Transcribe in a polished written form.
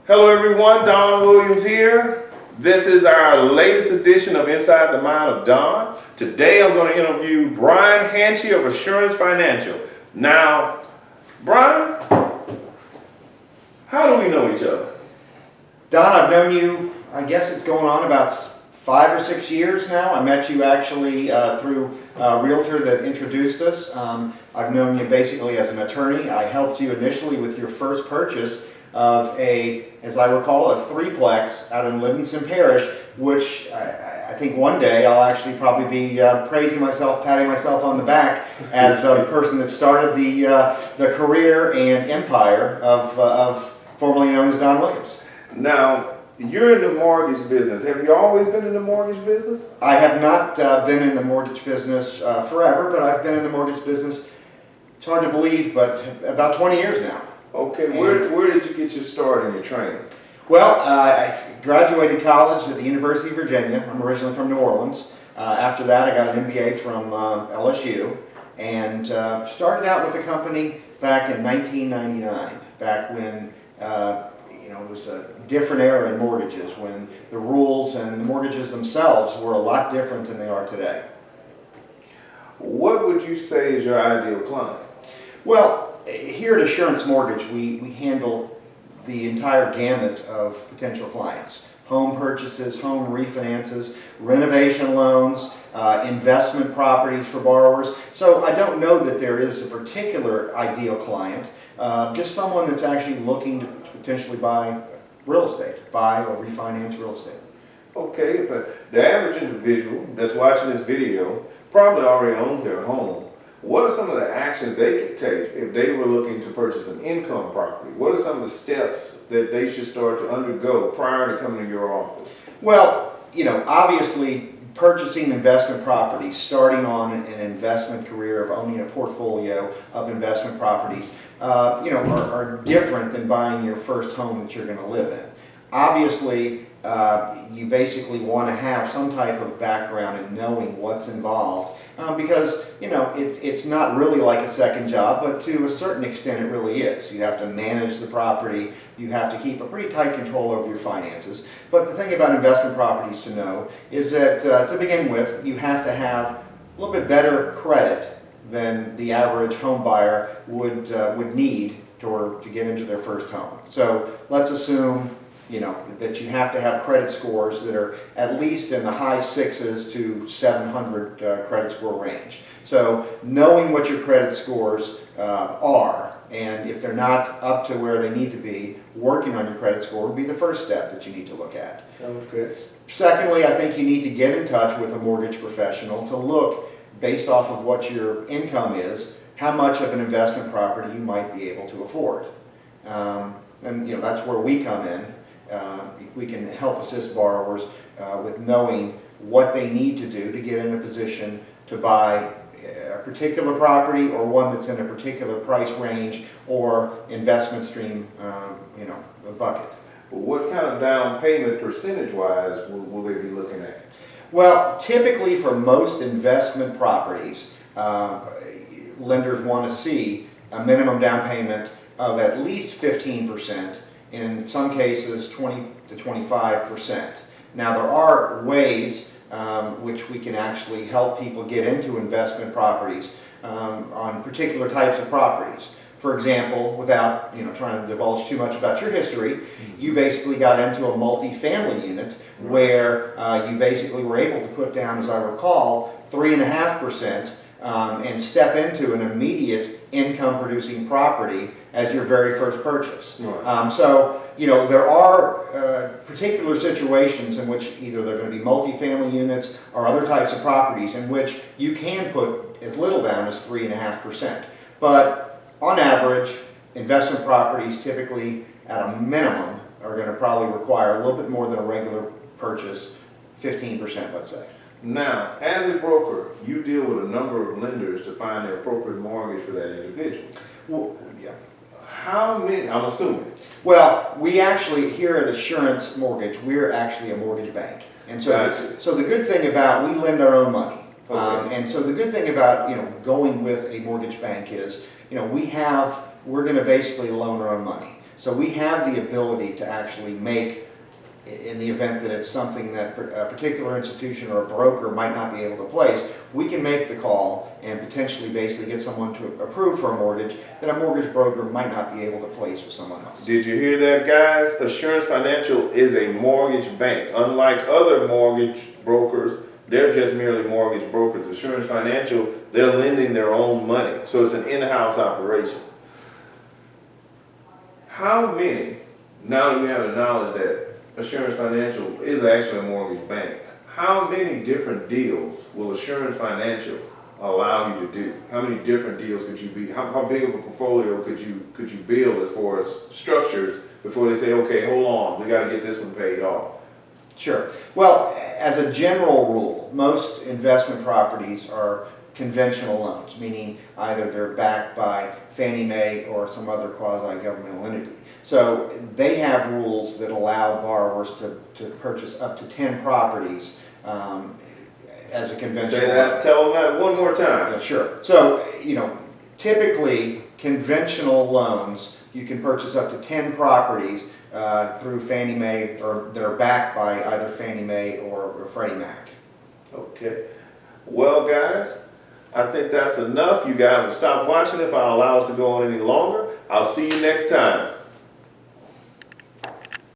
Hello everyone, Don Williams here. This is our latest edition of Inside the Mind of Don. Today I'm going to interview Brian Hanchey of Assurance Financial. Now, Brian, how do we know each other? Don, I've known you, I guess it's going on about 5 or 6 years now. I met you actually through a realtor that introduced us. I've known you basically as an attorney. I helped you initially with your first purchase of as I recall, a threeplex out in Livingston Parish, which I think one day I'll actually probably be praising myself, patting myself on the back as the person that started the career and empire of formerly known as Don Williams. Now, you're in the mortgage business. Have you always been in the mortgage business? I have not been in the mortgage business forever, but I've been in the mortgage business, it's hard to believe, but about 20 years now. Okay, where did you get your start in your training? Well, I graduated college at the University of Virginia. I'm originally from New Orleans. After that, I got an MBA from LSU and started out with the company back in 1999, back when it was a different era in mortgages, when the rules and the mortgages themselves were a lot different than they are today. What would you say is your ideal client? Well, here at Assurance Mortgage, we handle the entire gamut of potential clients. Home purchases, home refinances, renovation loans, investment properties for borrowers. So I don't know that there is a particular ideal client, just someone that's actually looking to potentially buy real estate, buy or refinance real estate. Okay, if the average individual that's watching this video probably already owns their home, what are some of the actions they could take if they were looking to purchase an income property? What are some of the steps that they should start to undergo prior to coming to your office? Well, obviously purchasing investment properties, starting on an investment career of owning a portfolio of investment properties, are different than buying your first home that you're going to live in. Obviously, you basically want to have some type of background in knowing what's involved because, it's not really like a second job, but to a certain extent it really is. You have to manage the property, you have to keep a pretty tight control over your finances. But the thing about investment properties to know is that to begin with, you have to have a little bit better credit than the average home buyer would need to get into their first home. So let's assume that you have to have credit scores that are at least in the high 600 to 700 credit score range. So knowing what your credit scores are, and if they're not up to where they need to be, working on your credit score would be the first step that you need to look at. Okay. Secondly, I think you need to get in touch with a mortgage professional to look, based off of what your income is, how much of an investment property you might be able to afford. And that's where we come in. We can help assist borrowers with knowing what they need to do to get in a position to buy a particular property or one that's in a particular price range or investment stream, a bucket. Well, what kind of down payment percentage-wise will they be looking at? Well, typically for most investment properties, lenders want to see a minimum down payment of at least 15%. In some cases 20 to 25%. Now there are ways which we can actually help people get into investment properties on particular types of properties. For example, without trying to divulge too much about your history, you basically got into a multi-family unit where you basically were able to put down, as I recall, 3.5% and step into an immediate income producing property as your very first purchase. Right. So there are particular situations in which either they're going to be multifamily units or other types of properties in which you can put as little down as 3.5%. But on average, investment properties typically at a minimum are going to probably require a little bit more than a regular purchase, 15%, let's say. Now, as a broker, you deal with a number of lenders to find the appropriate mortgage for that individual. Well, yeah. How many, I'm assuming? Well, we actually, here at Assurance Mortgage, we're actually a mortgage bank. And so, Gotcha. So the good thing about, we lend our own money. Okay. And so the good thing about, going with a mortgage bank is, we're going to basically loan our own money. So we have the ability to actually make, in the event that it's something that a particular institution or a broker might not be able to place, we can make the call and potentially basically get someone to approve for a mortgage that a mortgage broker might not be able to place with someone else. Did you hear that, guys? Assurance Financial is a mortgage bank. Unlike other mortgage brokers, they're just merely mortgage brokers. Assurance Financial, they're lending their own money. So it's an in-house operation. How many, now that we have the knowledge that Assurance Financial is actually a mortgage bank, how many different deals will Assurance Financial allow you to do? How many different deals could you be? How big of a portfolio could you build as far as structures before they say, okay, hold on, we got to get this one paid off? Sure. Well, as a general rule, most investment properties are conventional loans, meaning either they're backed by Fannie Mae or some other quasi-governmental entity. So they have rules that allow borrowers to purchase up to 10 properties as a conventional Say that, loan. tell them that one more time. Yeah, sure. So, typically conventional loans, you can purchase up to 10 properties through Fannie Mae, or that are backed by either Fannie Mae or Freddie Mac. Okay. Well, guys, I think that's enough. You guys will stop watching if I allow us to go on any longer. I'll see you next time.